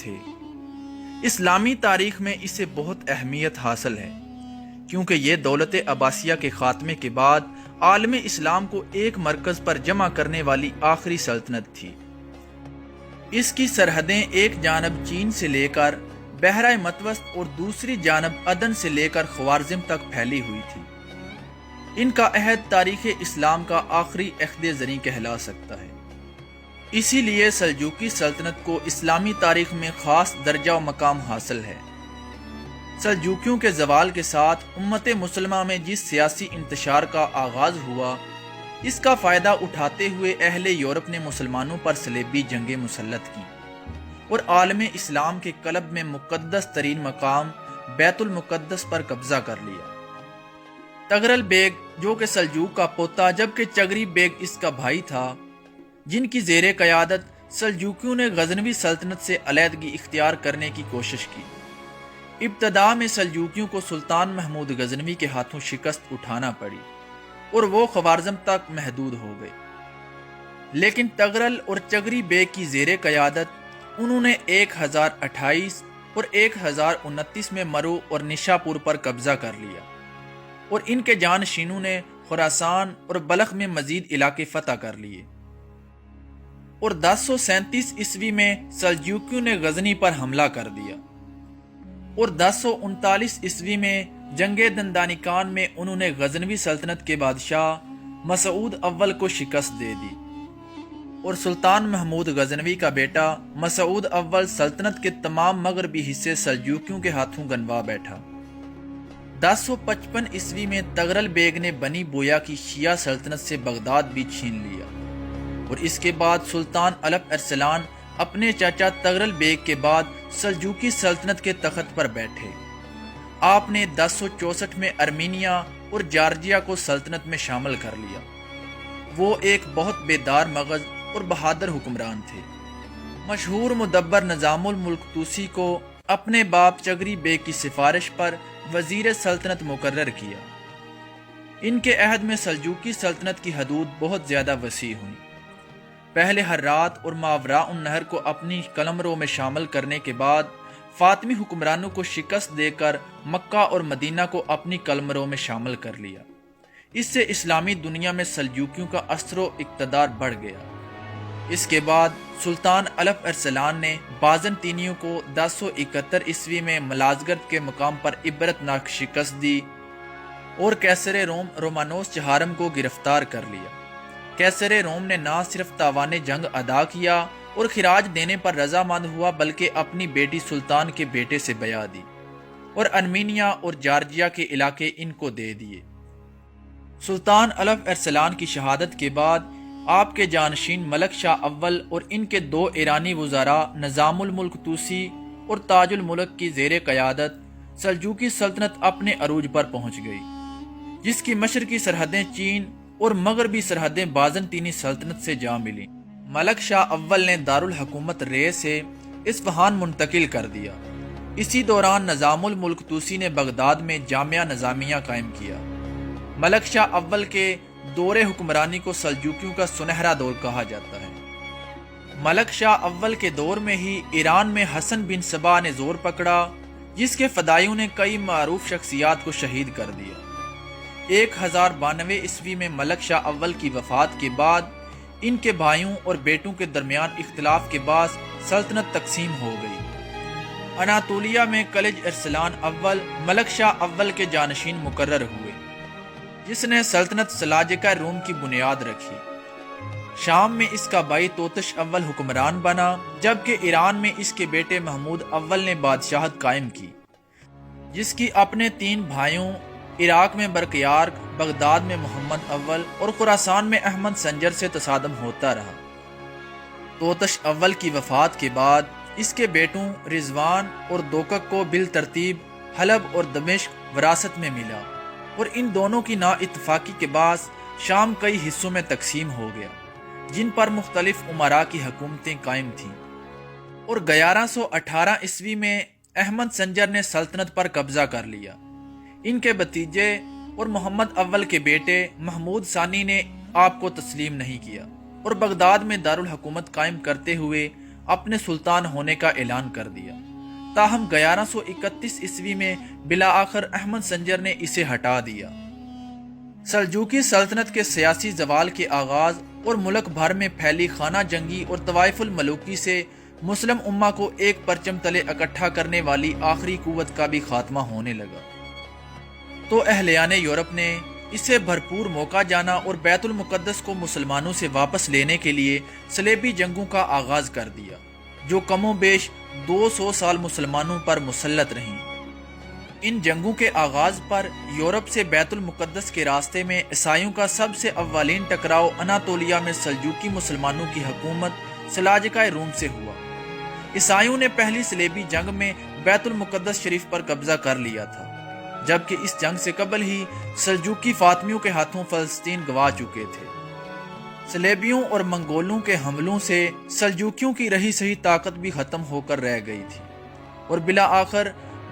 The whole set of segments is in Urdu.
تھے۔ اسلامی تاریخ میں اسے بہت اہمیت حاصل ہے کیونکہ یہ دولت عباسیہ کے خاتمے کے بعد عالم اسلام کو ایک مرکز پر جمع کرنے والی آخری سلطنت تھی۔ اس کی سرحدیں ایک جانب چین سے لے کر بحرہ متوسط اور دوسری جانب عدن سے لے کر خوارزم تک پھیلی ہوئی تھی۔ ان کا عہد تاریخ اسلام کا آخری عہد زریں کہلا سکتا ہے۔ اسی لیے سلجوقی سلطنت کو اسلامی تاریخ میں خاص درجہ و مقام حاصل ہے۔ سلجوقیوں کے زوال کے ساتھ امت مسلمہ میں جس سیاسی انتشار کا آغاز ہوا، اس کا فائدہ اٹھاتے ہوئے اہل یورپ نے مسلمانوں پر صلیبی جنگیں مسلط کی اور عالم اسلام کے قلب میں مقدس ترین مقام بیت المقدس پر قبضہ کر لیا۔ تغرل بیگ جو کہ سلجوق کا پوتا جبکہ چغری بیگ اس کا بھائی تھا، جن کی زیر قیادت سلجوقیوں نے غزنوی سلطنت سے علیحدگی اختیار کرنے کی کوشش کی۔ ابتدا میں سلجوقیوں کو سلطان محمود غزنوی کے ہاتھوں شکست اٹھانا پڑی اور وہ خوارزم تک محدود ہو گئے، لیکن تغرل اور چغری بیگ کی زیر قیادت انہوں نے 1028 اور 1029 میں مرو اور نشاپور پر قبضہ کر لیا اور ان کے جانشینوں نے خراسان اور بلخ میں مزید علاقے فتح کر لیے، اور 1037 عیسوی میں سلجوقیوں نے غزنی پر حملہ کر دیا، اور 1039 عیسوی میں جنگ دندانقان میں انہوں نے غزنوی سلطنت کے بادشاہ مسعود اول کو شکست دے دی، اور سلطان محمود غزنوی کا بیٹا مسعود اول سلطنت کے تمام مغربی حصے سلجوقیوں کے ہاتھوں گنوا بیٹھا۔ 1055 عیسوی میں تغرل بیگ نے بنی بویا کی شیعہ سلطنت سے بغداد بھی چھین لیا، اور اس کے بعد سلطان الپ ارسلان اپنے چاچا تغرل بیگ کے بعد سلجوقی سلطنت کے تخت پر بیٹھے۔ آپ نے 1064 میں ارمینیا اور جارجیا کو سلطنت میں شامل کر لیا۔ وہ ایک بہت بیدار مغز اور بہادر حکمران تھے۔ مشہور مدبر نظام الملک توسی کو اپنے باپ چغری بیگ کی سفارش پر وزیر سلطنت مقرر کیا۔ ان کے عہد میں سلجوقی سلطنت کی حدود بہت زیادہ وسیع ہوئیں۔ پہلے ہرات اور ماوراء النہر کو اپنی قلمرو میں شامل کرنے کے بعد فاطمی حکمرانوں کو شکست دے کر مکہ اور مدینہ کو اپنی قلمرو میں شامل کر لیا۔ اس سے اسلامی دنیا میں سلجوقیوں کا اثر و اقتدار بڑھ گیا۔ اس کے بعد سلطان الپ ارسلان نے بازنطینیوں کو 1071 عیسوی میں ملازگرد کے مقام پر عبرتناک شکست دی اور قیصر روم رومانوس چہارم کو گرفتار کر لیا۔ قیصر روم نے نہ صرف تاوان جنگ ادا کیا اور خراج دینے پر رضامند ہوا، بلکہ اپنی بیٹی سلطان کے بیٹے سے بیعت دی اور ارمینیا اور جارجیا کے علاقے ان کو دے دیے۔ سلطان الپ ارسلان کی شہادت کے بعد آپ کے جانشین ملک شاہ اول اور ان کے 2 ایرانی وزراء نظام الملک توسی اور تاج الملک کی زیر قیادت سلجوقی سلطنت اپنے عروج پر پہنچ گئی، جس کی مشرقی سرحدیں چین اور مغربی سرحدیں بازنطینی سلطنت سے جا ملیں۔ ملک شاہ اول نے دارالحکومت رے سے اصفہان منتقل کر دیا۔ اسی دوران نظام الملک توسی نے بغداد میں جامعہ نظامیہ قائم کیا۔ ملک شاہ اول کے دور حکمرانی کو سلجوقیوں کا سنہرا دور کہا جاتا ہے۔ ملک شاہ اول کے دور میں ہی ایران میں حسن بن صبا نے زور پکڑا، جس کے فدائیوں نے کئی معروف شخصیات کو شہید کر دیا۔ 1092 عیسوی میں ملک شاہ اول کی وفات کے بعد ان کے بھائیوں اور بیٹوں کے درمیان اختلاف کے باعث سلطنت تقسیم ہو گئی۔ اناطولیہ میں کلج ارسلان اول ملک شاہ اول کے جانشین مقرر ہوئے، جس نے سلطنت سلاجقہ روم کی بنیاد رکھی۔ شام میں اس کا بھائی توتش اول حکمران بنا، جبکہ ایران میں اس کے بیٹے محمود اول نے بادشاہت قائم کی، جس کی اپنے 3 بھائیوں عراق میں برقیارق، بغداد میں محمد اول اور خراسان میں احمد سنجر سے تصادم ہوتا رہا۔ توتش اول کی وفات کے بعد اس کے بیٹوں رضوان اور دوکک کو بالترتیب حلب اور دمشق وراثت میں ملا، اور ان دونوں کی نا اتفاقی کے باعث شام کئی حصوں میں تقسیم ہو گیا، جن پر مختلف امراء کی حکومتیں قائم تھیں، اور 1118 عیسوی میں احمد سنجر نے سلطنت پر قبضہ کر لیا۔ ان کے بھتیجے اور محمد اول کے بیٹے محمود ثانی نے آپ کو تسلیم نہیں کیا اور بغداد میں دارالحکومت قائم کرتے ہوئے اپنے سلطان ہونے کا اعلان کر دیا۔ تاہم 1131 عیسوی میں بالآخر احمد سنجر نے اسے ہٹا دیا۔ سلجوقی سلطنت کے سیاسی زوال کے آغاز اور ملک بھر میں پھیلی خانہ جنگی اور طوائف الملوکی سے مسلم امہ کو ایک پرچم تلے اکٹھا کرنے والی آخری قوت کا بھی خاتمہ ہونے لگا، تو اہلیان یورپ نے اسے بھرپور موقع جانا اور بیت المقدس کو مسلمانوں سے واپس لینے کے لیے صلیبی جنگوں کا آغاز کر دیا، جو کم و بیش 200 سال مسلمانوں پر مسلط رہیں۔ ان جنگوں کے آغاز پر یورپ سے بیت المقدس کے راستے میں عیسائیوں کا سب سے اولین ٹکراؤ اناطولیہ میں سلجوقی مسلمانوں کی حکومت سلاجقہ روم سے ہوا۔ عیسائیوں نے پہلی صلیبی جنگ میں بیت المقدس شریف پر قبضہ کر لیا تھا، جبکہ اس جنگ سے قبل ہی سلجوقی فاطمیوں کے ہاتھوں فلسطین گوا چکے تھے۔ صلیبیوں اور منگولوں کے حملوں سے سلجوقیوں کی رہی سہی طاقت بھی ختم ہو کر رہ گئی تھی، اور بالآخر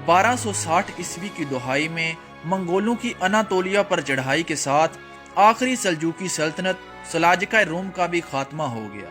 1260 عیسوی کی دہائی میں منگولوں کی اناطولیہ پر چڑھائی کے ساتھ آخری سلجوقی سلطنت سلاجقہ روم کا بھی خاتمہ ہو گیا۔